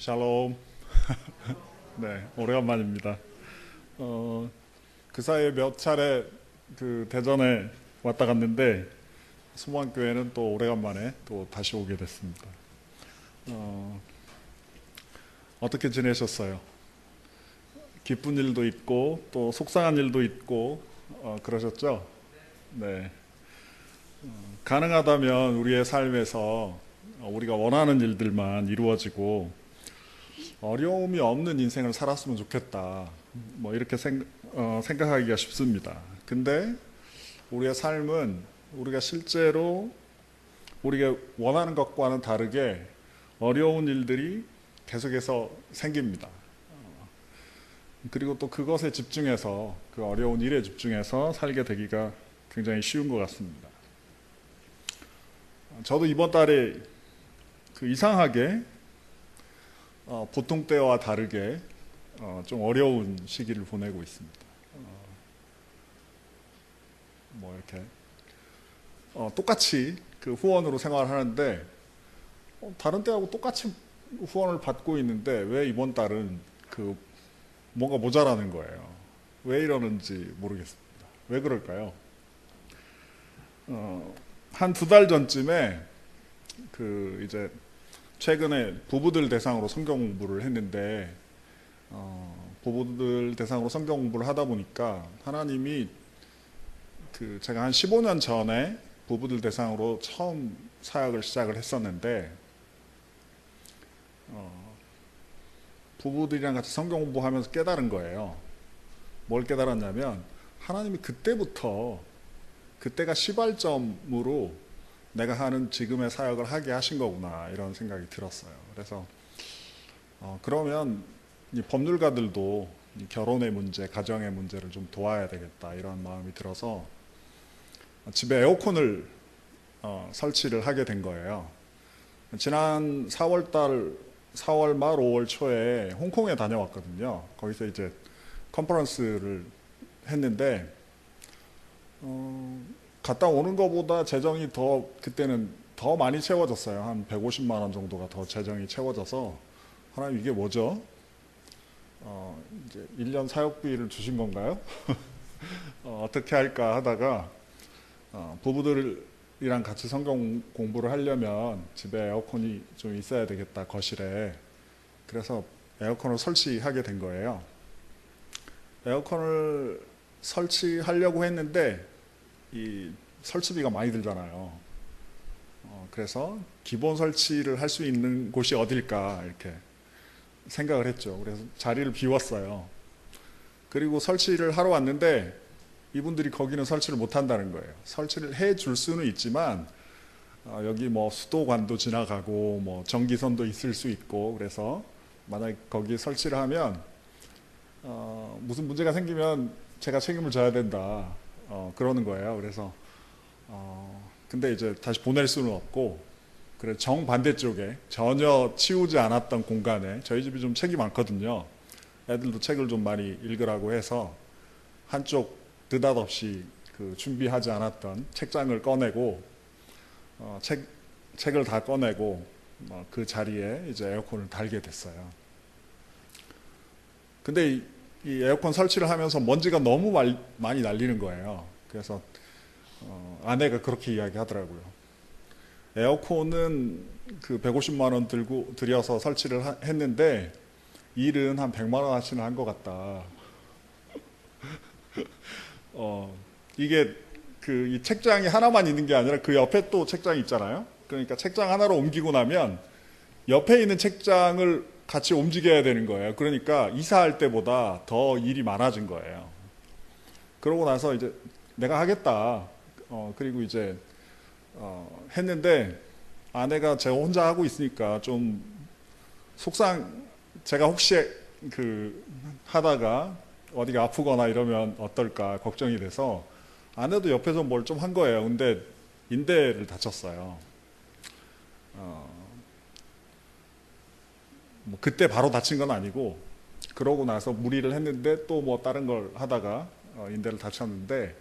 샬롬. 네, 오래간만입니다. 그 사이에 몇 차례 그 대전에 왔다 갔는데 수모교회는 또 오래간만에 또 다시 오게 됐습니다. 어, 어떻게 지내셨어요? 기쁜 일도 있고 또 속상한 일도 있고 그러셨죠? 네. 가능하다면 우리의 삶에서 우리가 원하는 일들만 이루어지고 어려움이 없는 인생을 살았으면 좋겠다. 뭐 이렇게 생각하기가 쉽습니다. 근데 우리의 삶은 우리가 실제로 우리가 원하는 것과는 다르게 어려운 일들이 계속해서 생깁니다. 그리고 또 그것에 집중해서 그 어려운 일에 집중해서 살게 되기가 굉장히 쉬운 것 같습니다. 저도 이번 달에 그 이상하게 보통 때와 다르게 좀 어려운 시기를 보내고 있습니다. 뭐 이렇게 똑같이 그 후원으로 생활하는데 다른 때하고 똑같이 후원을 받고 있는데 왜 이번 달은 그 뭔가 모자라는 거예요. 왜 이러는지 모르겠습니다. 왜 그럴까요? 한 두 달 전쯤에 그 이제 최근에 부부들 대상으로 성경 공부를 했는데 부부들 대상으로 성경 공부를 하다 보니까 하나님이 그 제가 한 15년 전에 부부들 대상으로 처음 사역을 시작을 했었는데 부부들이랑 같이 성경 공부하면서 깨달은 거예요. 뭘 깨달았냐면 하나님이 그때가 시발점으로 내가 하는 지금의 사역을 하게 하신 거구나 이런 생각이 들었어요. 그래서 그러면 이 법률가들도 이 결혼의 문제, 가정의 문제를 좀 도와야 되겠다 이런 마음이 들어서 집에 에어컨을 설치를 하게 된 거예요. 지난 4월 말 5월 초에 홍콩에 다녀왔거든요. 거기서 이제 컨퍼런스를 했는데 갔다 오는 것보다 재정이 그때는 더 많이 채워졌어요. 한 150만 원 정도가 더 재정이 채워져서 하나님 이게 뭐죠? 이제 1년 사역비를 주신 건가요? 어떻게 할까 하다가 부부들이랑 같이 성경 공부를 하려면 집에 에어컨이 좀 있어야 되겠다, 거실에. 그래서 에어컨을 설치하게 된 거예요. 에어컨을 설치하려고 했는데 이 설치비가 많이 들잖아요. 그래서 기본 설치를 할 수 있는 곳이 어딜까 이렇게 생각을 했죠. 그래서 자리를 비웠어요. 그리고 설치를 하러 왔는데 이분들이 거기는 설치를 못 한다는 거예요. 설치를 해 줄 수는 있지만 여기 뭐 수도관도 지나가고 뭐 전기선도 있을 수 있고 그래서 만약에 거기 설치를 하면 무슨 문제가 생기면 제가 책임을 져야 된다. 그러는 거예요. 그래서 근데 이제 다시 보낼 수는 없고 그래 정반대쪽에 전혀 치우지 않았던 공간에 저희 집이 좀 책이 많거든요. 애들도 책을 좀 많이 읽으라고 해서 한쪽 느닷없이 그 준비하지 않았던 책장을 꺼내고 책을 다 꺼내고 그 자리에 이제 에어컨을 달게 됐어요. 근데 이 에어컨 설치를 하면서 먼지가 너무 많이 날리는 거예요. 그래서 아내가 그렇게 이야기하더라고요. 에어컨은 그 150만 원 들여서 설치를 했는데 일은 한 100만 원어치는 한 것 같다. 이게 그 이 책장이 하나만 있는 게 아니라 그 옆에 또 책장이 있잖아요. 그러니까 책장 하나로 옮기고 나면 옆에 있는 책장을 같이 움직여야 되는 거예요. 그러니까 이사할 때보다 더 일이 많아진 거예요. 그러고 나서 이제 내가 하겠다. 그리고 이제 했는데 아내가 제가 혼자 하고 있으니까 좀 제가 혹시 그 하다가 어디가 아프거나 이러면 어떨까 걱정이 돼서 아내도 옆에서 뭘 좀 한 거예요. 근데 인대를 다쳤어요. 뭐 그때 바로 다친 건 아니고 그러고 나서 무리를 했는데 또 뭐 다른 걸 하다가 인대를 다쳤는데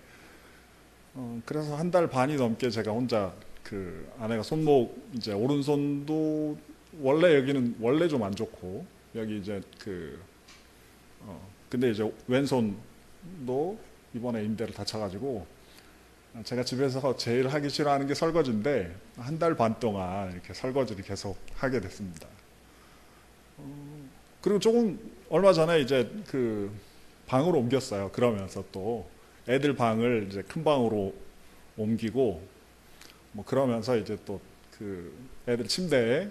그래서 한 달 반이 넘게 제가 혼자 그 아내가 손목 이제 오른손도 원래 여기는 원래 좀 안 좋고 여기 이제 근데 이제 왼손도 이번에 인대를 다쳐가지고 제가 집에서 제일 하기 싫어하는 게 설거지인데 한 달 반 동안 이렇게 설거지를 계속 하게 됐습니다. 그리고 조금 얼마 전에 이제 방으로 옮겼어요. 그러면서 또 애들 방을 이제 큰 방으로 옮기고 뭐 그러면서 이제 또 애들 침대에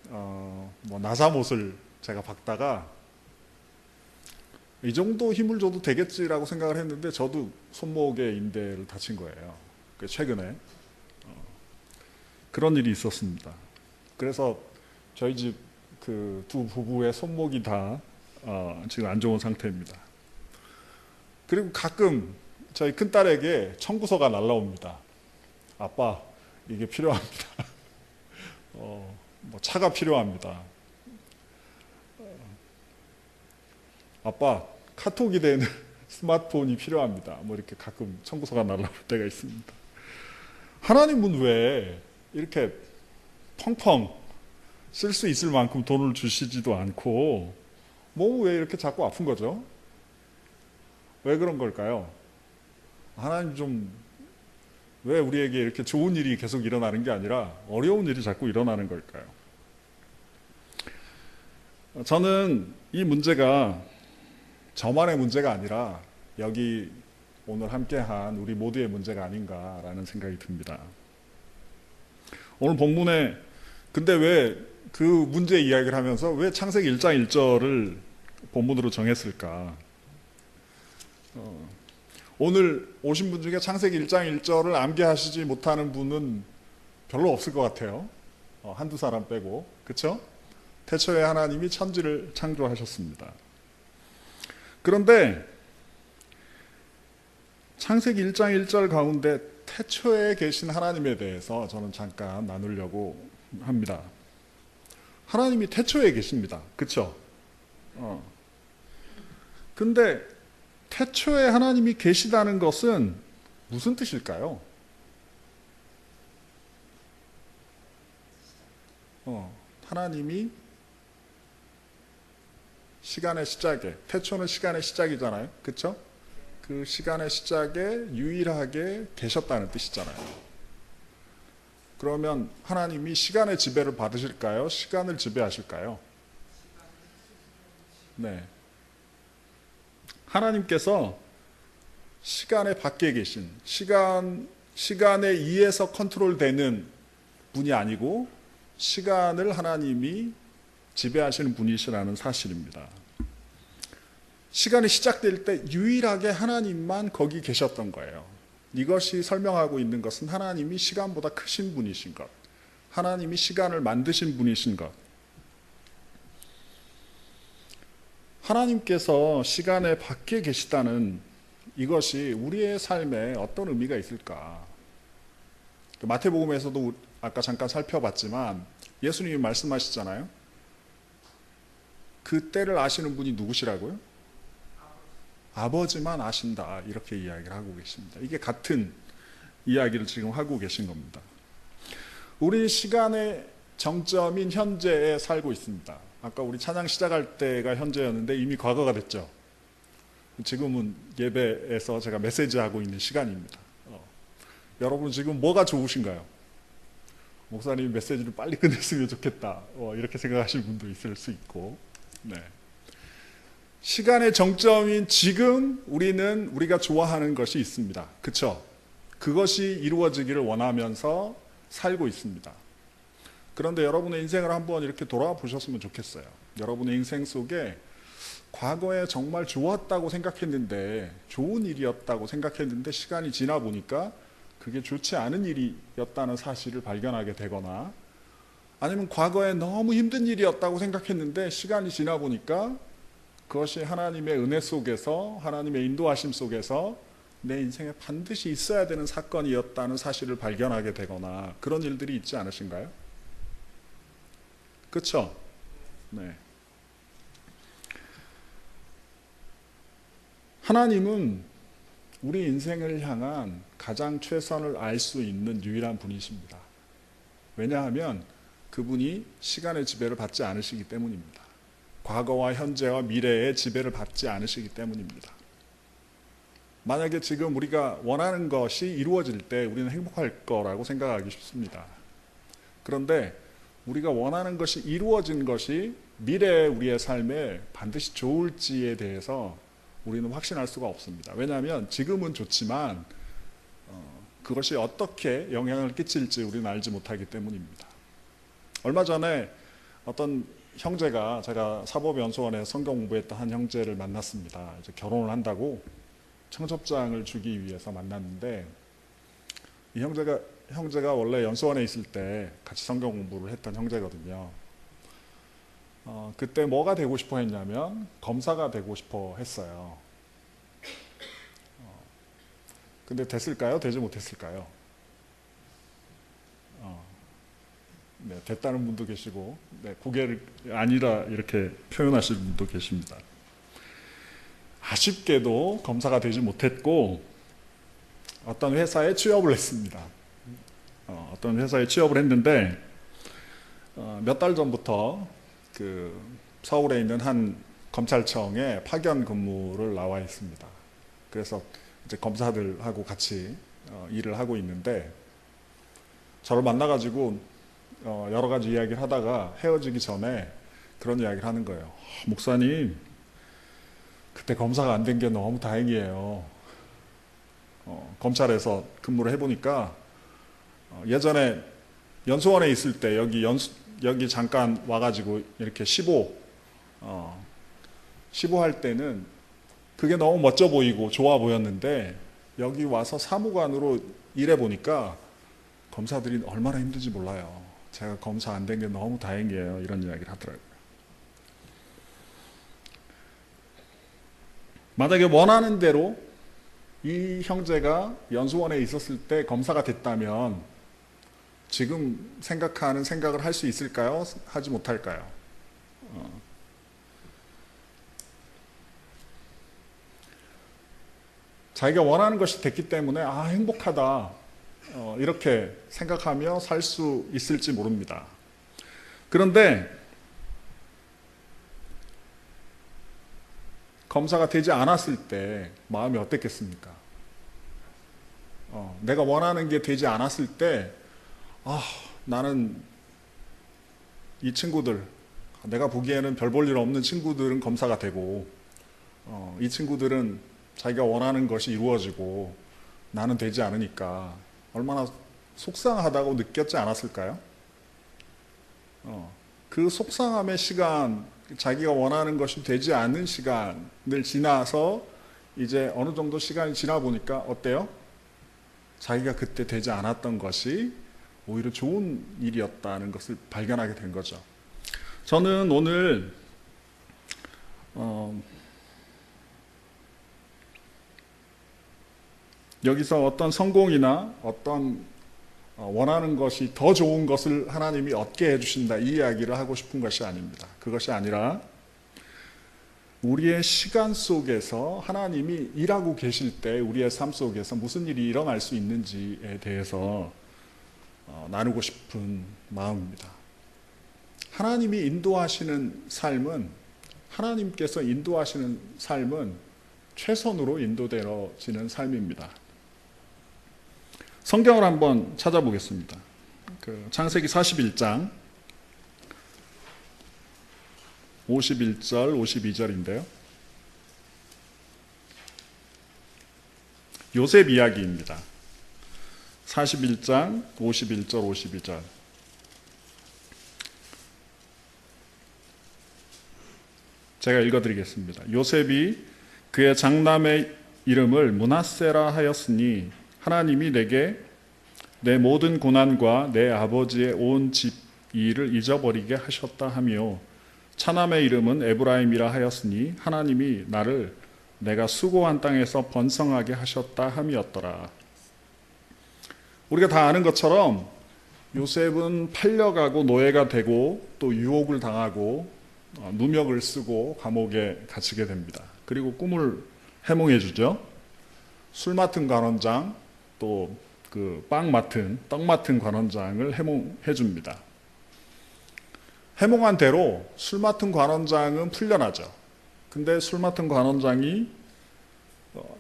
뭐 나사못을 제가 박다가 이 정도 힘을 줘도 되겠지라고 생각을 했는데 저도 손목에 인대를 다친 거예요. 최근에 그런 일이 있었습니다. 그래서 저희 집 두 부부의 손목이 다 지금 안 좋은 상태입니다. 그리고 가끔 저희 큰딸에게 청구서가 날라옵니다. 아빠, 이게 필요합니다. 뭐 차가 필요합니다. 아빠, 카톡이 되는 스마트폰이 필요합니다. 뭐 이렇게 가끔 청구서가 날라올 때가 있습니다. 하나님은 왜 이렇게 펑펑 쓸 수 있을 만큼 돈을 주시지도 않고 몸은 왜 이렇게 자꾸 아픈 거죠? 왜 그런 걸까요? 하나님 좀 왜 우리에게 이렇게 좋은 일이 계속 일어나는 게 아니라 어려운 일이 자꾸 일어나는 걸까요? 저는 이 문제가 저만의 문제가 아니라 여기 오늘 함께한 우리 모두의 문제가 아닌가라는 생각이 듭니다. 오늘 본문에 근데 왜 그 문제 이야기를 하면서 왜 창세기 1장 1절을 본문으로 정했을까? 오늘 오신 분 중에 창세기 1장 1절을 암기하시지 못하는 분은 별로 없을 것 같아요. 한두 사람 빼고. 그렇죠? 태초에 하나님이 천지를 창조하셨습니다. 그런데 창세기 1장 1절 가운데 태초에 계신 하나님에 대해서 저는 잠깐 나누려고 합니다. 하나님이 태초에 계십니다. 그렇죠? 근데 태초에 하나님이 계시다는 것은 무슨 뜻일까요? 하나님이 시간의 시작에, 태초는 시간의 시작이잖아요. 그렇죠? 그 시간의 시작에 유일하게 계셨다는 뜻이잖아요. 그러면 하나님이 시간의 지배를 받으실까요? 시간을 지배하실까요? 네. 하나님께서 시간의 밖에 계신, 시간에 의해서 컨트롤되는 분이 아니고 시간을 하나님이 지배하시는 분이시라는 사실입니다. 시간이 시작될 때 유일하게 하나님만 거기 계셨던 거예요. 이것이 설명하고 있는 것은 하나님이 시간보다 크신 분이신 것, 하나님이 시간을 만드신 분이신 것, 하나님께서 시간의 밖에 계시다는 이것이 우리의 삶에 어떤 의미가 있을까? 마태복음에서도 아까 잠깐 살펴봤지만 예수님이 말씀하시잖아요. 그 때를 아시는 분이 누구시라고요? 아버지만 아신다, 이렇게 이야기를 하고 계십니다. 이게 같은 이야기를 지금 하고 계신 겁니다. 우리 시간의 정점인 현재에 살고 있습니다. 아까 우리 찬양 시작할 때가 현재였는데 이미 과거가 됐죠. 지금은 예배에서 제가 메시지하고 있는 시간입니다. 여러분 지금 뭐가 좋으신가요? 목사님이 메시지를 빨리 끝냈으면 좋겠다, 이렇게 생각하시는 분도 있을 수 있고, 네. 시간의 정점인 지금 우리가 좋아하는 것이 있습니다. 그렇죠? 그것이 이루어지기를 원하면서 살고 있습니다. 그런데 여러분의 인생을 한번 이렇게 돌아보셨으면 좋겠어요. 여러분의 인생 속에 과거에 정말 좋았다고 생각했는데, 좋은 일이었다고 생각했는데 시간이 지나 보니까 그게 좋지 않은 일이었다는 사실을 발견하게 되거나, 아니면 과거에 너무 힘든 일이었다고 생각했는데 시간이 지나 보니까 그것이 하나님의 은혜 속에서, 하나님의 인도하심 속에서 내 인생에 반드시 있어야 되는 사건이었다는 사실을 발견하게 되거나, 그런 일들이 있지 않으신가요? 그렇죠? 네. 하나님은 우리 인생을 향한 가장 최선을 알 수 있는 유일한 분이십니다. 왜냐하면 그분이 시간의 지배를 받지 않으시기 때문입니다. 과거와 현재와 미래의 지배를 받지 않으시기 때문입니다. 만약에 지금 우리가 원하는 것이 이루어질 때 우리는 행복할 거라고 생각하기 쉽습니다. 그런데 우리가 원하는 것이 이루어진 것이 미래의 우리의 삶에 반드시 좋을지에 대해서 우리는 확신할 수가 없습니다. 왜냐하면 지금은 좋지만 그것이 어떻게 영향을 끼칠지 우리는 알지 못하기 때문입니다. 얼마 전에 어떤 형제가, 제가 사법연수원에 성경 공부했던 한 형제를 만났습니다. 이제 결혼을 한다고 청첩장을 주기 위해서 만났는데, 이 형제가 원래 연수원에 있을 때 같이 성경 공부를 했던 형제거든요. 그때 뭐가 되고 싶어 했냐면 검사가 되고 싶어 했어요. 근데 됐을까요? 되지 못했을까요? 네, 됐다는 분도 계시고, 네, 고개를 아니라 이렇게 표현하시는 분도 계십니다. 아쉽게도 검사가 되지 못했고 어떤 회사에 취업을 했습니다. 어떤 회사에 취업을 했는데 몇 달 전부터 그 서울에 있는 한 검찰청에 파견 근무를 나와 있습니다. 그래서 이제 검사들하고 같이 일을 하고 있는데, 저를 만나가지고 여러 가지 이야기를 하다가 헤어지기 전에 그런 이야기를 하는 거예요. 목사님, 그때 검사가 안 된 게 너무 다행이에요. 검찰에서 근무를 해보니까 예전에 연수원에 있을 때 여기 잠깐 와가지고 이렇게 시보할 때는 그게 너무 멋져 보이고 좋아 보였는데, 여기 와서 사무관으로 일해 보니까 검사들이 얼마나 힘든지 몰라요. 제가 검사 안 된 게 너무 다행이에요. 이런 이야기를 하더라고요. 만약에 원하는 대로 이 형제가 연수원에 있었을 때 검사가 됐다면 지금 생각하는 생각을 할 수 있을까요? 하지 못할까요? 자기가 원하는 것이 됐기 때문에 행복하다, 이렇게 생각하며 살 수 있을지 모릅니다. 그런데 검사가 되지 않았을 때 마음이 어땠겠습니까? 내가 원하는 게 되지 않았을 때 나는 이 친구들, 내가 보기에는 별 볼 일 없는 친구들은 검사가 되고 이 친구들은 자기가 원하는 것이 이루어지고 나는 되지 않으니까 얼마나 속상하다고 느꼈지 않았을까요? 그 속상함의 시간, 자기가 원하는 것이 되지 않은 시간을 지나서 이제 어느 정도 시간이 지나 보니까 어때요? 자기가 그때 되지 않았던 것이 오히려 좋은 일이었다는 것을 발견하게 된 거죠. 저는 오늘 여기서 어떤 성공이나 어떤 원하는 것이 더 좋은 것을 하나님이 얻게 해주신다, 이 이야기를 하고 싶은 것이 아닙니다. 그것이 아니라 우리의 시간 속에서 하나님이 일하고 계실 때 우리의 삶 속에서 무슨 일이 일어날 수 있는지에 대해서 나누고 싶은 마음입니다. 하나님이 인도하시는 삶은, 하나님께서 인도하시는 삶은 최선으로 인도되어지는 삶입니다. 성경을 한번 찾아보겠습니다. 창세기 41장 51절 52절인데요. 요셉 이야기입니다. 41장 51절 52절. 제가 읽어드리겠습니다. 요셉이 그의 장남의 이름을 므낫세라 하였으니 하나님이 내게 내 모든 고난과 내 아버지의 온 집 일을 잊어버리게 하셨다 하며, 차남의 이름은 에브라임이라 하였으니 하나님이 나를 내가 수고한 땅에서 번성하게 하셨다 함이었더라. 우리가 다 아는 것처럼 요셉은 팔려가고 노예가 되고 또 유혹을 당하고 누명을 쓰고 감옥에 갇히게 됩니다. 그리고 꿈을 해몽해 주죠. 술 맡은 관원장, 또 그 떡 맡은 관원장을 해몽해 줍니다. 해몽한 대로 술 맡은 관원장은 풀려나죠. 근데 술 맡은 관원장이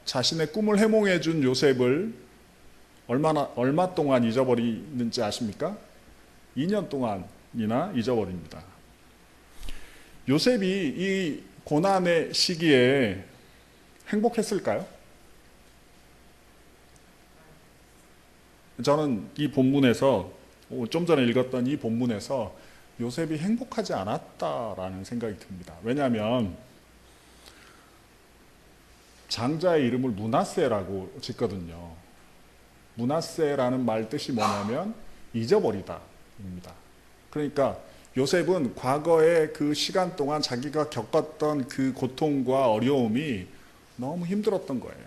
자신의 꿈을 해몽해 준 요셉을 얼마 동안 잊어버리는지 아십니까? 2년 동안이나 잊어버립니다. 요셉이 이 고난의 시기에 행복했을까요? 저는 이 본문에서, 좀 전에 읽었던 이 본문에서 요셉이 행복하지 않았다라는 생각이 듭니다. 왜냐하면 장자의 이름을 므낫세라고 짓거든요. 므낫세라는 말 뜻이 뭐냐면 잊어버리다입니다. 그러니까 요셉은 과거의 그 시간 동안 자기가 겪었던 그 고통과 어려움이 너무 힘들었던 거예요.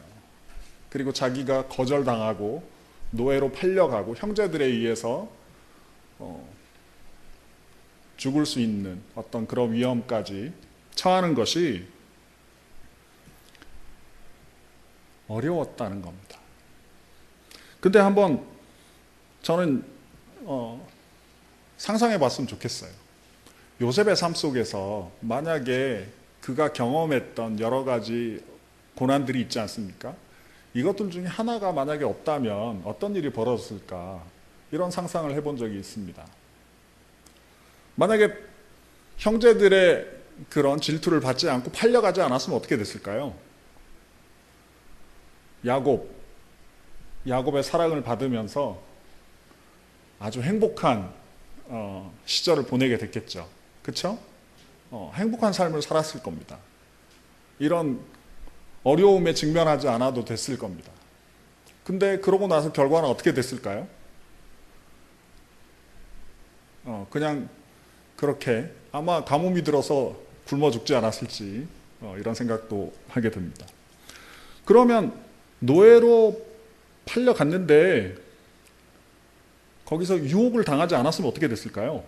그리고 자기가 거절당하고 노예로 팔려가고 형제들에 의해서 죽을 수 있는 어떤 그런 위험까지 처하는 것이 어려웠다는 겁니다. 근데 한번 저는 상상해 봤으면 좋겠어요. 요셉의 삶 속에서 만약에 그가 경험했던 여러 가지 고난들이 있지 않습니까? 이것들 중에 하나가 만약에 없다면 어떤 일이 벌어졌을까? 이런 상상을 해본 적이 있습니다. 만약에 형제들의 그런 질투를 받지 않고 팔려가지 않았으면 어떻게 됐을까요? 야곱의 사랑을 받으면서 아주 행복한 시절을 보내게 됐겠죠. 그렇죠? 행복한 삶을 살았을 겁니다. 이런 어려움에 직면하지 않아도 됐을 겁니다. 근데 그러고 나서 결과는 어떻게 됐을까요? 그냥 그렇게 아마 가뭄이 들어서 굶어 죽지 않았을지 이런 생각도 하게 됩니다. 그러면 노예로 팔려갔는데 거기서 유혹을 당하지 않았으면 어떻게 됐을까요?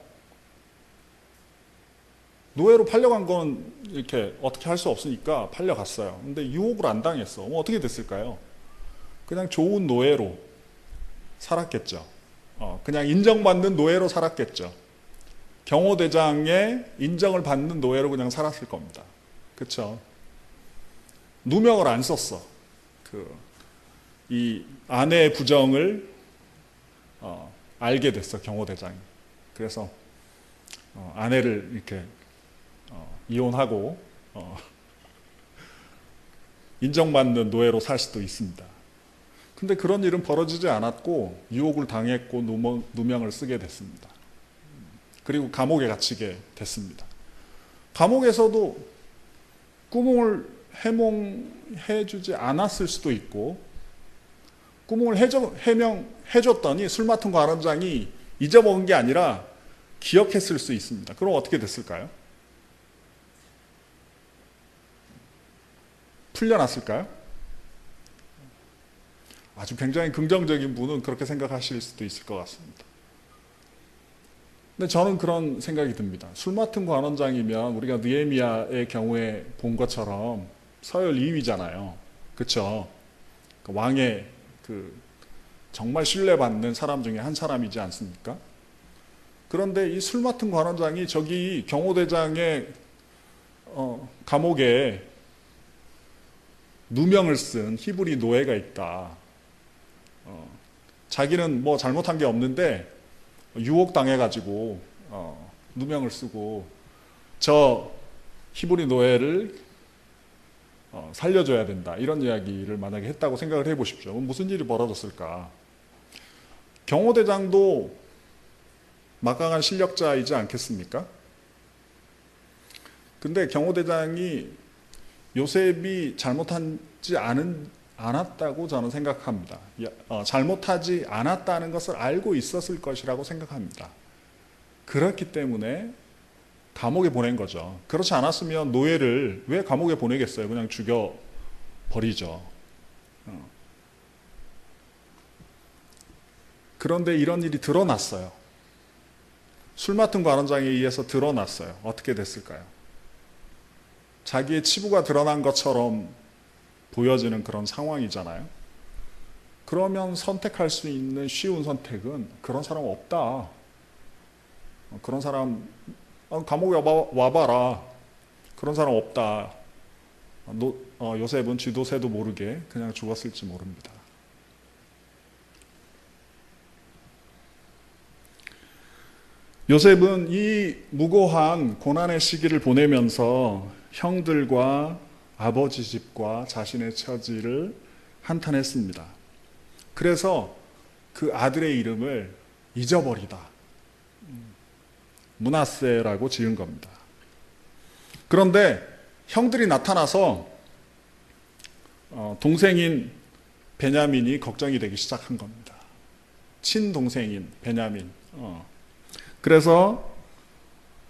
노예로 팔려간 건 이렇게 어떻게 할 수 없으니까 팔려갔어요. 근데 유혹을 안 당했어. 어떻게 됐을까요? 그냥 좋은 노예로 살았겠죠. 그냥 인정받는 노예로 살았겠죠. 경호대장의 인정을 받는 노예로 그냥 살았을 겁니다. 그렇죠? 누명을 안 썼어. 이 아내의 부정을 알게 됐어, 경호대장이. 그래서 아내를 이렇게 이혼하고 인정받는 노예로 살 수도 있습니다. 근데 그런 일은 벌어지지 않았고 유혹을 당했고 누명을 쓰게 됐습니다. 그리고 감옥에 갇히게 됐습니다. 감옥에서도 꿈을 해몽해주지 않았을 수도 있고 꿈을 해명해줬더니 술 맡은 관원장이 잊어먹은 게 아니라 기억했을 수 있습니다. 그럼 어떻게 됐을까요? 풀려났을까요? 아주 굉장히 긍정적인 분은 그렇게 생각하실 수도 있을 것 같습니다. 근데 저는 그런 생각이 듭니다. 술 맡은 관원장이면 우리가 느헤미야의 경우에 본 것처럼 서열 2위잖아요. 그렇죠? 왕의 정말 신뢰받는 사람 중에 한 사람이지 않습니까? 그런데 이 술 맡은 관원장이 저기 경호대장의 감옥에 누명을 쓴 히브리 노예가 있다. 자기는 뭐 잘못한 게 없는데 유혹당해가지고 누명을 쓰고 저 히브리 노예를 살려줘야 된다. 이런 이야기를 만약에 했다고 생각을 해보십시오. 무슨 일이 벌어졌을까? 경호대장도 막강한 실력자이지 않겠습니까? 근데 경호대장이 요셉이 잘못하지 않았다고 저는 생각합니다. 잘못하지 않았다는 것을 알고 있었을 것이라고 생각합니다. 그렇기 때문에 감옥에 보낸 거죠. 그렇지 않았으면 노예를 왜 감옥에 보내겠어요? 그냥 죽여버리죠. 그런데 이런 일이 드러났어요. 술 맡은 관원장에 의해서 드러났어요. 어떻게 됐을까요? 자기의 치부가 드러난 것처럼 보여지는 그런 상황이잖아요. 그러면 선택할 수 있는 쉬운 선택은 그런 사람 없다. 그런 사람 감옥에 와봐라. 그런 사람 없다. 요셉은 쥐도 새도 모르게 그냥 죽었을지 모릅니다. 요셉은 이 무고한 고난의 시기를 보내면서 형들과 아버지 집과 자신의 처지를 한탄했습니다. 그래서 그 아들의 이름을 잊어버리다, 므낫세라고 지은 겁니다. 그런데 형들이 나타나서 동생인 베냐민이 걱정이 되기 시작한 겁니다. 친동생인 베냐민. 그래서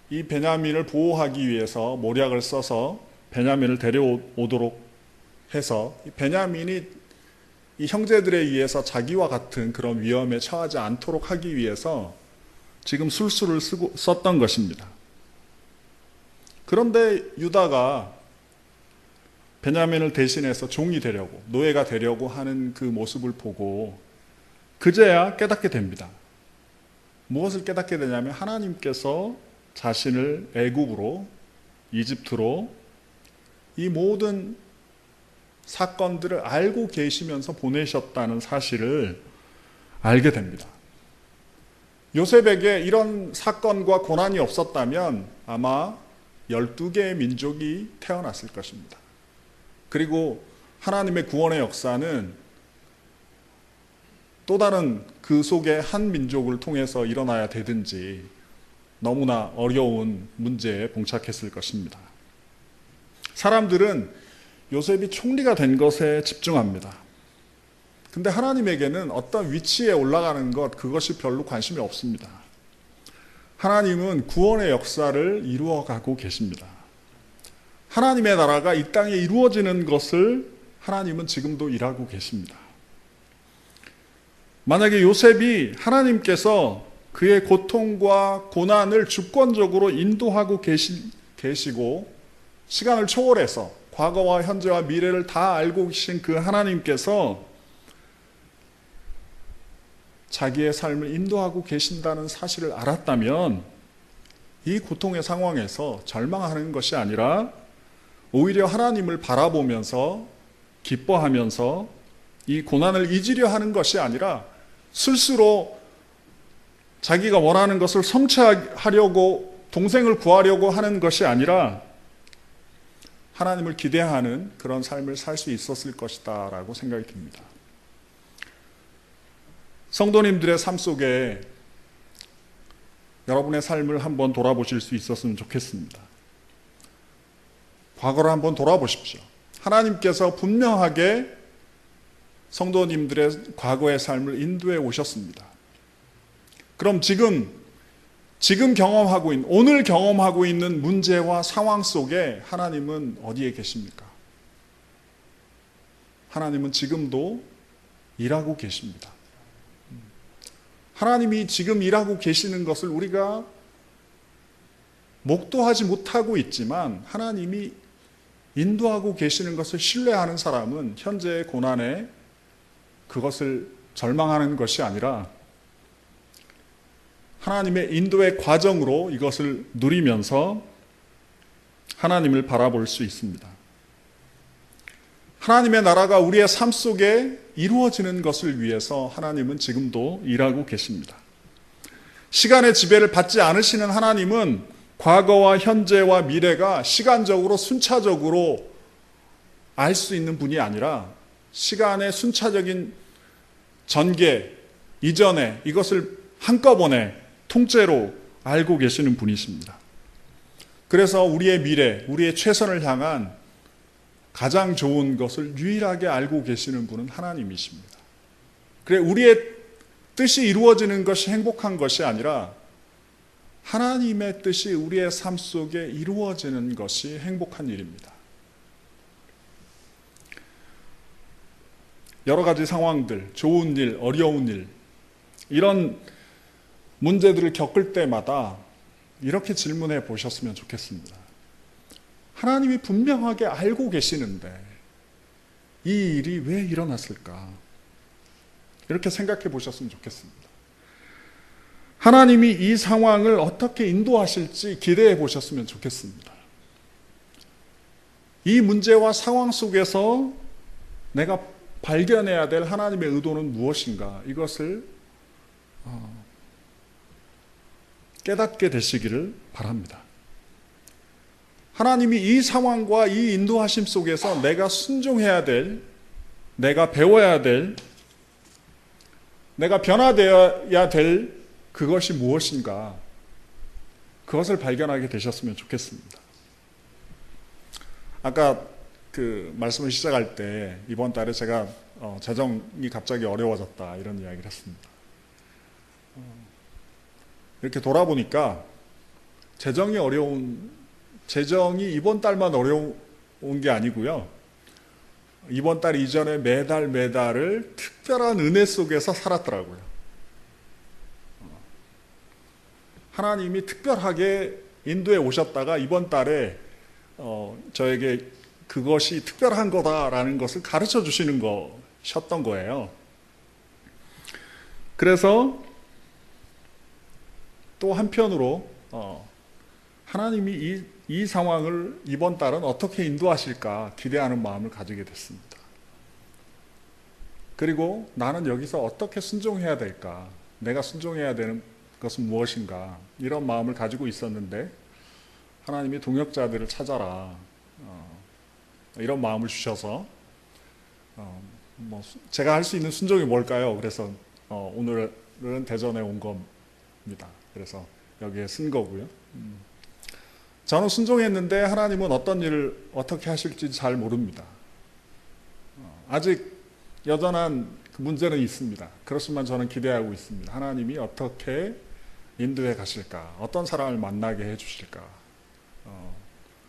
이 베냐민을 보호하기 위해서 모략을 써서 베냐민을 데려오도록 해서 베냐민이 이 형제들에 의해서 자기와 같은 그런 위험에 처하지 않도록 하기 위해서 지금 술수를 썼던 것입니다. 그런데 유다가 베냐민을 대신해서 종이 되려고, 노예가 되려고 하는 그 모습을 보고 그제야 깨닫게 됩니다. 무엇을 깨닫게 되냐면 하나님께서 자신을 애굽으로, 이집트로 이 모든 사건들을 알고 계시면서 보내셨다는 사실을 알게 됩니다. 요셉에게 이런 사건과 고난이 없었다면 아마 12개의 민족이 태어났을 것입니다. 그리고 하나님의 구원의 역사는 또 다른 그 속에 한 민족을 통해서 일어나야 되든지 너무나 어려운 문제에 봉착했을 것입니다. 사람들은 요셉이 총리가 된 것에 집중합니다. 근데 하나님에게는 어떤 위치에 올라가는 것, 그것이 별로 관심이 없습니다. 하나님은 구원의 역사를 이루어가고 계십니다. 하나님의 나라가 이 땅에 이루어지는 것을 하나님은 지금도 일하고 계십니다. 만약에 요셉이 하나님께서 그의 고통과 고난을 주권적으로 인도하고 계시고 시간을 초월해서 과거와 현재와 미래를 다 알고 계신 그 하나님께서 자기의 삶을 인도하고 계신다는 사실을 알았다면 이 고통의 상황에서 절망하는 것이 아니라 오히려 하나님을 바라보면서 기뻐하면서 이 고난을 잊으려 하는 것이 아니라 스스로 자기가 원하는 것을 성취하려고 동생을 구하려고 하는 것이 아니라 하나님을 기대하는 그런 삶을 살 수 있었을 것이다 라고 생각이 듭니다. 성도님들의 삶 속에 여러분의 삶을 한번 돌아보실 수 있었으면 좋겠습니다. 과거를 한번 돌아보십시오. 하나님께서 분명하게 성도님들의 과거의 삶을 인도해 오셨습니다. 그럼 지금 경험하고 있는, 오늘 경험하고 있는 문제와 상황 속에 하나님은 어디에 계십니까? 하나님은 지금도 일하고 계십니다. 하나님이 지금 일하고 계시는 것을 우리가 목도하지 못하고 있지만 하나님이 인도하고 계시는 것을 신뢰하는 사람은 현재의 고난에 그것을 절망하는 것이 아니라 하나님의 인도의 과정으로 이것을 누리면서 하나님을 바라볼 수 있습니다. 하나님의 나라가 우리의 삶 속에 이루어지는 것을 위해서 하나님은 지금도 일하고 계십니다. 시간의 지배를 받지 않으시는 하나님은 과거와 현재와 미래가 시간적으로 순차적으로 알 수 있는 분이 아니라 시간의 순차적인 전개 이전에 이것을 한꺼번에 통째로 알고 계시는 분이십니다. 그래서 우리의 미래, 우리의 최선을 향한 가장 좋은 것을 유일하게 알고 계시는 분은 하나님이십니다. 그래, 우리의 뜻이 이루어지는 것이 행복한 것이 아니라 하나님의 뜻이 우리의 삶 속에 이루어지는 것이 행복한 일입니다. 여러 가지 상황들, 좋은 일, 어려운 일, 이런 문제들을 겪을 때마다 이렇게 질문해 보셨으면 좋겠습니다. 하나님이 분명하게 알고 계시는데 이 일이 왜 일어났을까? 이렇게 생각해 보셨으면 좋겠습니다. 하나님이 이 상황을 어떻게 인도하실지 기대해 보셨으면 좋겠습니다. 이 문제와 상황 속에서 내가 발견해야 될 하나님의 의도는 무엇인가, 이것을 깨닫게 되시기를 바랍니다. 하나님이 이 상황과 이 인도하심 속에서 내가 순종해야 될, 내가 배워야 될, 내가 변화되어야 될 그것이 무엇인가, 그것을 발견하게 되셨으면 좋겠습니다. 아까 그 말씀을 시작할 때 이번 달에 제가 재정이 갑자기 어려워졌다 이런 이야기를 했습니다. 이렇게 돌아보니까 재정이 이번 달만 어려운 게 아니고요. 이번 달 이전에 매달을 특별한 은혜 속에서 살았더라고요. 하나님이 특별하게 인도해 오셨다가 이번 달에 저에게 그것이 특별한 거다라는 것을 가르쳐 주시는 것이었던 거예요. 그래서 또 한편으로 하나님이 이 상황을 이번 달은 어떻게 인도하실까 기대하는 마음을 가지게 됐습니다. 그리고 나는 여기서 어떻게 순종해야 될까, 내가 순종해야 되는 것은 무엇인가, 이런 마음을 가지고 있었는데 하나님이 동역자들을 찾아라 이런 마음을 주셔서 제가 할 수 있는 순종이 뭘까요? 그래서 오늘은 대전에 온 겁니다. 그래서 여기에 쓴 거고요. 저는 순종했는데 하나님은 어떤 일을 어떻게 하실지 잘 모릅니다. 아직 여전한 문제는 있습니다. 그렇지만 저는 기대하고 있습니다. 하나님이 어떻게 인도해 가실까, 어떤 사람을 만나게 해 주실까,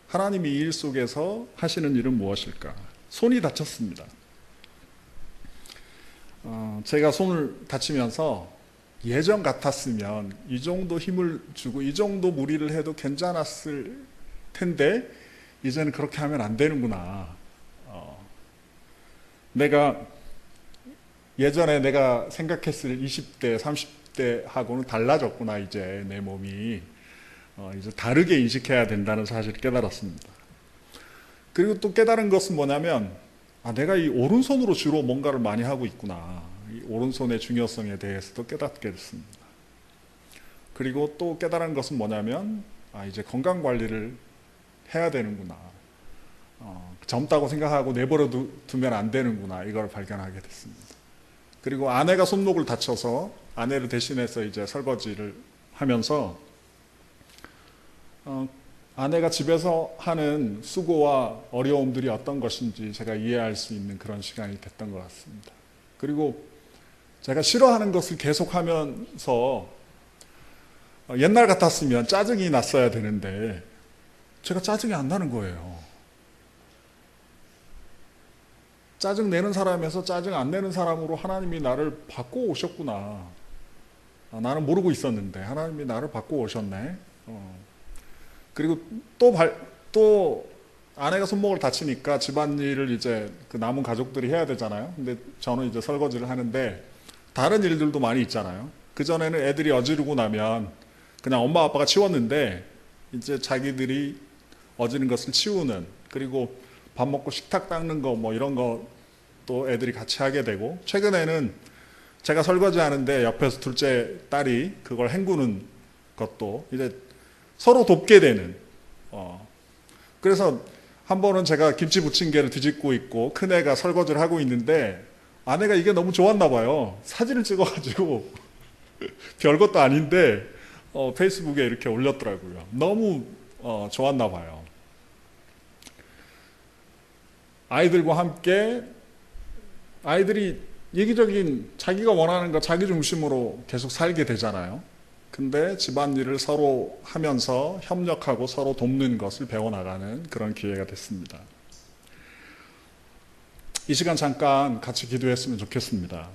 하나님이 이 일 속에서 하시는 일은 무엇일까. 손이 다쳤습니다. 제가 손을 다치면서 예전 같았으면 이 정도 힘을 주고 이 정도 무리를 해도 괜찮았을 텐데 이제는 그렇게 하면 안 되는구나. 예전에 내가 생각했을 20대, 30대 하고는 달라졌구나. 이제 내 몸이 이제 다르게 인식해야 된다는 사실을 깨달았습니다. 그리고 또 깨달은 것은 뭐냐면 내가 이 오른손으로 주로 뭔가를 많이 하고 있구나. 이 오른손의 중요성에 대해서도 깨닫게 됐습니다. 그리고 또 깨달은 것은 뭐냐면 이제 건강관리를 해야 되는구나. 젊다고 생각하고 내버려 두면 안 되는구나. 이걸 발견하게 됐습니다. 그리고 아내가 손목을 다쳐서 아내를 대신해서 이제 설거지를 하면서 아내가 집에서 하는 수고와 어려움들이 어떤 것인지 제가 이해할 수 있는 그런 시간이 됐던 것 같습니다. 그리고 제가 싫어하는 것을 계속하면서 옛날 같았으면 짜증이 났어야 되는데 제가 짜증이 안 나는 거예요. 짜증 내는 사람에서 짜증 안 내는 사람으로 하나님이 나를 바꿔 오셨구나. 나는 모르고 있었는데 하나님이 나를 바꿔 오셨네. 그리고 또 아내가 손목을 다치니까 집안일을 이제 그 남은 가족들이 해야 되잖아요. 근데 저는 이제 설거지를 하는데 다른 일들도 많이 있잖아요. 그전에는 애들이 어지르고 나면 그냥 엄마 아빠가 치웠는데 이제 자기들이 어지른 것을 치우는, 그리고 밥 먹고 식탁 닦는 거 이런 것도 애들이 같이 하게 되고, 최근에는 제가 설거지 하는데 옆에서 둘째 딸이 그걸 헹구는 것도 이제 서로 돕게 되는. 그래서 한 번은 제가 김치 부침개를 뒤집고 있고 큰애가 설거지를 하고 있는데 아내가 이게 너무 좋았나 봐요. 사진을 찍어가지고 별것도 아닌데 페이스북에 이렇게 올렸더라고요. 너무 좋았나 봐요. 아이들과 함께 아이들이 이기적인 자기가 원하는 거 자기 중심으로 계속 살게 되잖아요. 근데 집안일을 서로 하면서 협력하고 서로 돕는 것을 배워나가는 그런 기회가 됐습니다. 이 시간 잠깐 같이 기도했으면 좋겠습니다.